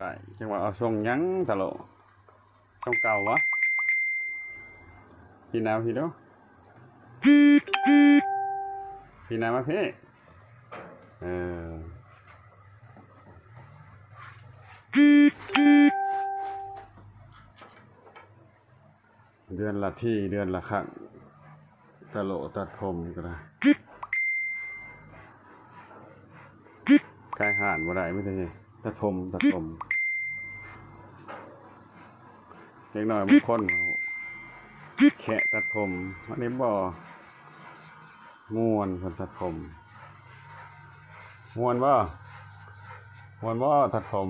ใช่จังหวะเอาทรงยั้งตลอดทรงเก่าวะพี่นาวพี่ดูพี่นาวมาพี่เออเดือนละที่เดือนละครั้งตลอดตัดผมก็ได้กายห่านบ่ได้ไม่ได้ตัดผมเล็กน้อยบางคนแขะตัดผมอันนี้บ่ม่วนคนตัดผมม่วนบ่ตัดผม